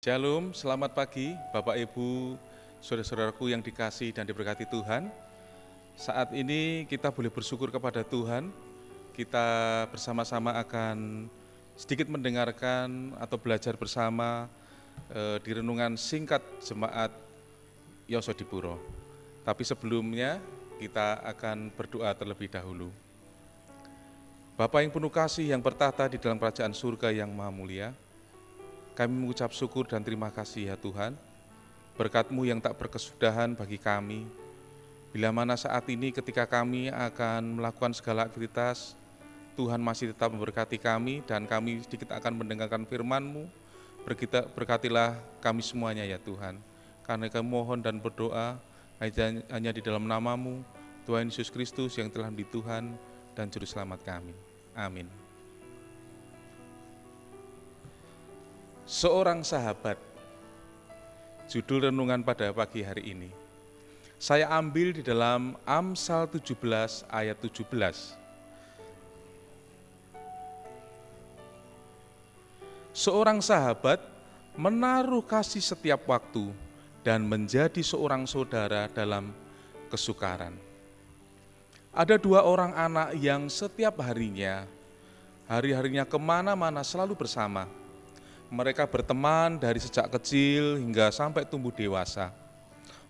Shalom, selamat pagi Bapak Ibu, saudara-saudaraku yang dikasihi dan diberkati Tuhan. Saat ini kita boleh bersyukur kepada Tuhan. Kita bersama-sama akan sedikit mendengarkan atau belajar bersama di renungan singkat Jemaat Yosodipuro. Tapi sebelumnya kita akan berdoa terlebih dahulu. Bapa yang penuh kasih yang bertata di dalam kerajaan surga yang maha mulia, kami mengucap syukur dan terima kasih ya Tuhan, berkat-Mu yang tak berkesudahan bagi kami. Bila mana saat ini ketika kami akan melakukan segala aktivitas, Tuhan masih tetap memberkati kami dan kami sedikit akan mendengarkan firman-Mu. Berkatilah kami semuanya ya Tuhan. Karena kami mohon dan berdoa hanya di dalam nama-Mu, Tuhan Yesus Kristus yang telah menjadi Tuhan dan Juru Selamat kami. Amin. Seorang sahabat, judul renungan pada pagi hari ini. Saya ambil di dalam Amsal 17 ayat 17. Seorang sahabat menaruh kasih setiap waktu dan menjadi seorang saudara dalam kesukaran. Ada dua orang anak yang setiap harinya, hari-harinya kemana-mana selalu bersama. Mereka berteman dari sejak kecil hingga sampai tumbuh dewasa.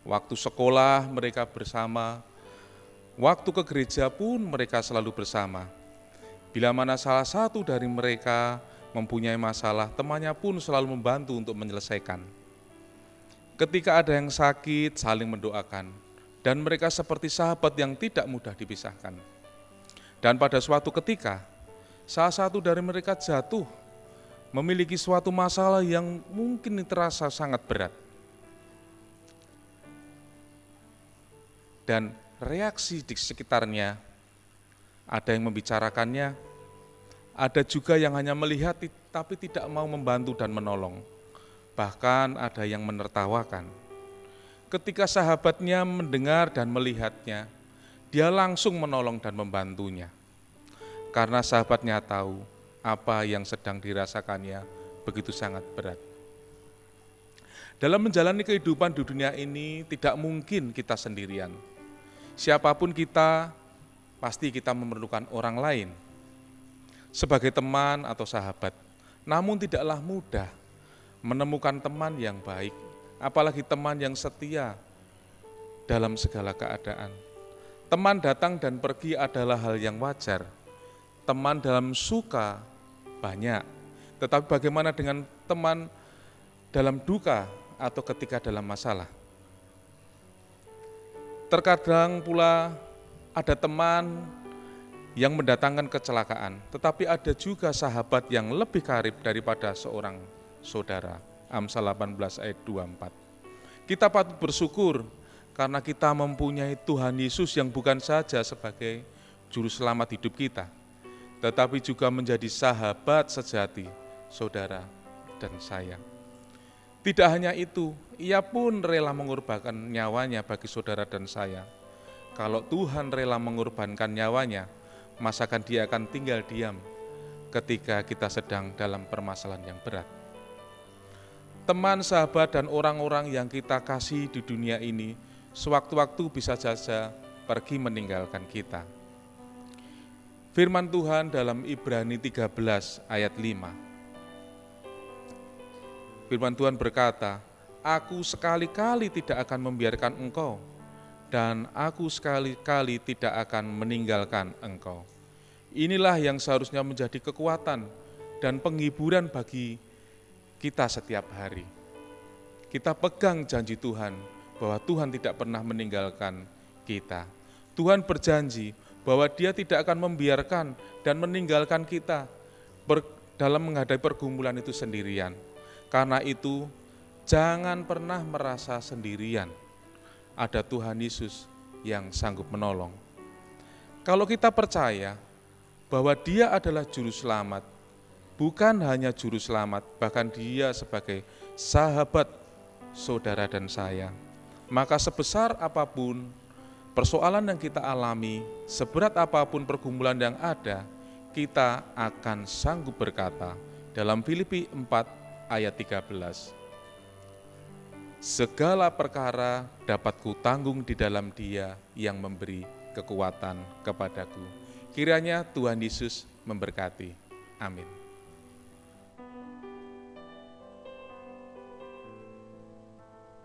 Waktu sekolah mereka bersama, waktu ke gereja pun mereka selalu bersama. Bila mana salah satu dari mereka mempunyai masalah, temannya pun selalu membantu untuk menyelesaikan. Ketika ada yang sakit, saling mendoakan. Dan mereka seperti sahabat yang tidak mudah dipisahkan. Dan pada suatu ketika, salah satu dari mereka jatuh, memiliki suatu masalah yang mungkin terasa sangat berat. Dan reaksi di sekitarnya, ada yang membicarakannya, ada juga yang hanya melihat tapi tidak mau membantu dan menolong. Bahkan ada yang menertawakan. Ketika sahabatnya mendengar dan melihatnya, dia langsung menolong dan membantunya. Karena sahabatnya tahu apa yang sedang dirasakannya begitu sangat berat. Dalam menjalani kehidupan di dunia ini tidak mungkin kita sendirian. Siapapun kita, pasti kita memerlukan orang lain sebagai teman atau sahabat. Namun tidaklah mudah menemukan teman yang baik, apalagi teman yang setia dalam segala keadaan. Teman datang dan pergi adalah hal yang wajar. Teman dalam suka banyak, tetapi bagaimana dengan teman dalam duka atau ketika dalam masalah? Terkadang pula ada teman yang mendatangkan kecelakaan, tetapi ada juga sahabat yang lebih karib daripada seorang saudara. Amsal 18 ayat 24. Kita patut bersyukur karena kita mempunyai Tuhan Yesus yang bukan saja sebagai juru selamat hidup kita, tetapi juga menjadi sahabat sejati, saudara dan saya. Tidak hanya itu, ia pun rela mengorbankan nyawanya bagi saudara dan saya. Kalau Tuhan rela mengorbankan nyawanya, masakan dia akan tinggal diam ketika kita sedang dalam permasalahan yang berat. Teman, sahabat, dan orang-orang yang kita kasih di dunia ini, sewaktu-waktu bisa saja pergi meninggalkan kita. Firman Tuhan dalam Ibrani 13 ayat 5. Firman Tuhan berkata, "Aku sekali-kali tidak akan membiarkan engkau, dan aku sekali-kali tidak akan meninggalkan engkau." Inilah yang seharusnya menjadi kekuatan dan penghiburan bagi kita setiap hari. Kita pegang janji Tuhan bahwa Tuhan tidak pernah meninggalkan kita. Tuhan berjanji bahwa Dia tidak akan membiarkan dan meninggalkan kita dalam menghadapi pergumulan itu sendirian. Karena itu, jangan pernah merasa sendirian. Ada Tuhan Yesus yang sanggup menolong. Kalau kita percaya bahwa Dia adalah juru selamat, bukan hanya juru selamat, bahkan Dia sebagai sahabat saudara dan saya, maka sebesar apapun persoalan yang kita alami, seberat apapun pergumulan yang ada, kita akan sanggup berkata dalam Filipi 4 ayat 13, segala perkara dapat kutanggung di dalam Dia yang memberi kekuatan kepadaku. Kiranya Tuhan Yesus memberkati. Amin.